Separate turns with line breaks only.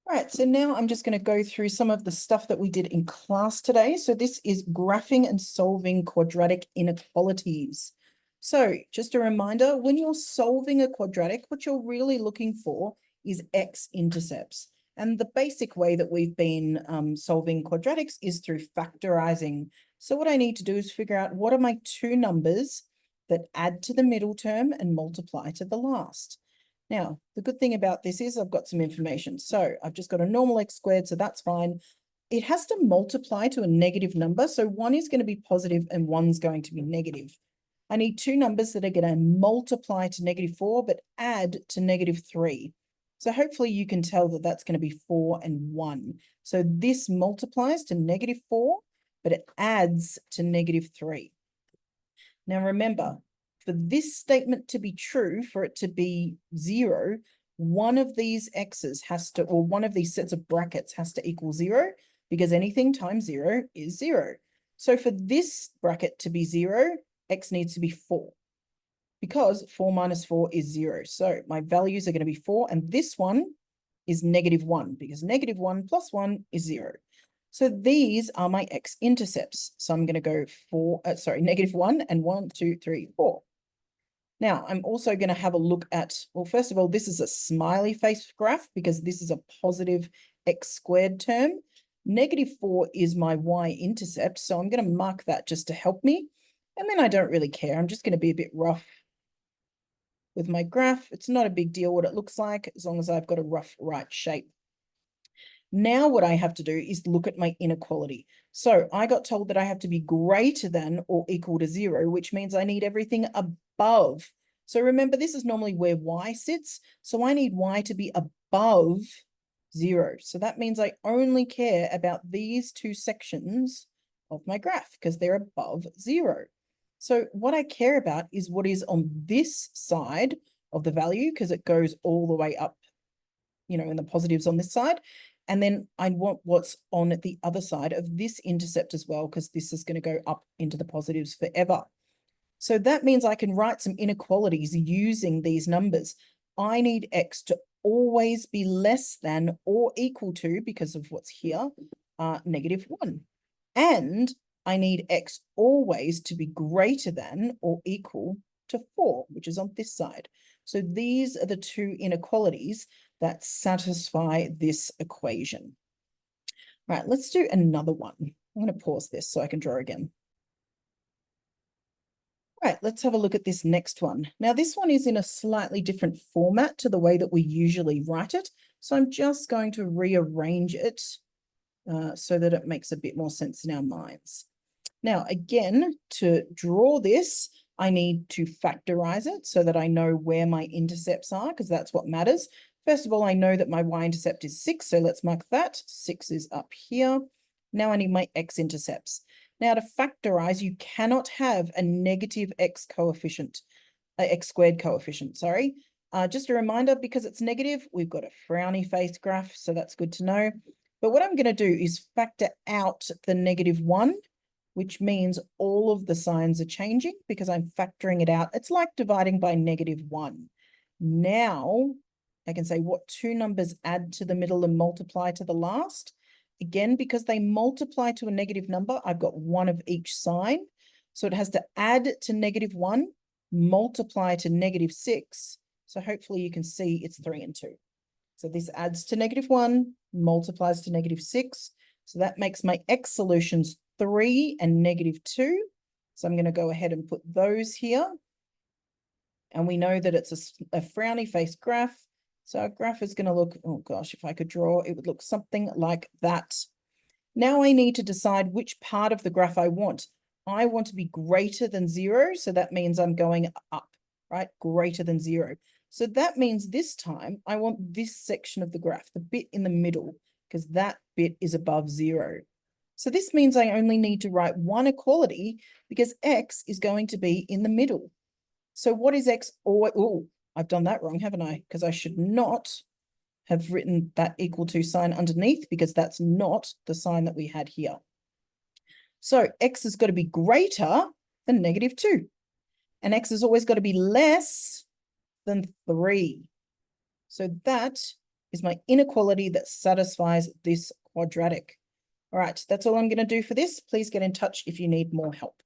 All right, so now I'm just going to go through some of the stuff that we did in class today. So this is graphing and solving quadratic inequalities. So just a reminder, when you're solving a quadratic, what you're really looking for is x-intercepts. And the basic way that we've been solving quadratics is through factorizing. So what I need to do is figure out what are my two numbers that add to the middle term and multiply to the last. Now, the good thing about this is I've got some information. So I've just got a normal x squared, so that's fine. It has to multiply to a negative number. So one is going to be positive and one's going to be negative. I need two numbers that are going to multiply to -4, but add to -3. So hopefully you can tell that that's going to be 4 and 1. So this multiplies to -4, but it adds to -3. Now remember, for this statement to be true, for it to be 0, one of these x's has to, or one of these sets of brackets has to equal 0, because anything times 0 is 0. So for this bracket to be 0, x needs to be 4, because 4 minus 4 is 0. So my values are going to be 4, and this one is -1, because -1 plus 1 is 0. So these are my x-intercepts. So I'm going to go -1 and 1, 2, 3, 4. Now, I'm also going to have a look at, well, first of all, this is a smiley face graph because this is a positive x squared term. -4 is my y-intercept, so I'm going to mark that just to help me. And then I don't really care. I'm just going to be a bit rough with my graph. It's not a big deal what it looks like, as long as I've got a rough right shape. Now what I have to do is look at my inequality. So I got told that I have to be greater than or equal to 0, which means I need everything above. So remember, this is normally where y sits. So I need y to be above 0. So that means I only care about these two sections of my graph because they're above 0. So what I care about is what is on this side of the value, because it goes all the way up, in the positives on this side. And then I want what's on the other side of this intercept as well, because this is going to go up into the positives forever. So that means I can write some inequalities using these numbers. I need x to always be less than or equal to, because of what's here, -1. And I need x always to be greater than or equal to 4, which is on this side. So these are the two inequalities that satisfy this equation. Right, let's do another one. I'm going to pause this so I can draw again. Right, let's have a look at this next one. Now, this one is in a slightly different format to the way that we usually write it. So I'm just going to rearrange it so that it makes a bit more sense in our minds. Now, again, to draw this, I need to factorize it so that I know where my intercepts are, because that's what matters. First of all, I know that my y-intercept is 6, so let's mark that. 6 is up here. Now I need my x-intercepts. Now, to factorize, you cannot have a negative x coefficient, x squared coefficient, sorry. Just a reminder, because it's negative, we've got a frowny face graph, so that's good to know. But what I'm going to do is factor out the -1, which means all of the signs are changing because I'm factoring it out. It's like dividing by -1. Now, I can say what two numbers add to the middle and multiply to the last. Again, because they multiply to a negative number, I've got one of each sign. So it has to add to -1, multiply to -6. So hopefully you can see it's 3 and 2. So this adds to -1, multiplies to -6. So that makes my x solutions 3 and -2. So I'm going to go ahead and put those here. And we know that it's a frowny face graph. So our graph is going to look, oh gosh, if I could draw, it would look something like that. Now I need to decide which part of the graph I want. I want to be greater than 0. So that means I'm going up, right? Greater than 0. So that means this time I want this section of the graph, the bit in the middle, because that bit is above 0. So this means I only need to write one equality because x is going to be in the middle. So what is x? Oh, I've done that wrong, haven't I? Because I should not have written that equal to sign underneath, because that's not the sign that we had here. So x has got to be greater than -2. And x has always got to be less than 3. So that is my inequality that satisfies this quadratic. All right, that's all I'm going to do for this. Please get in touch if you need more help.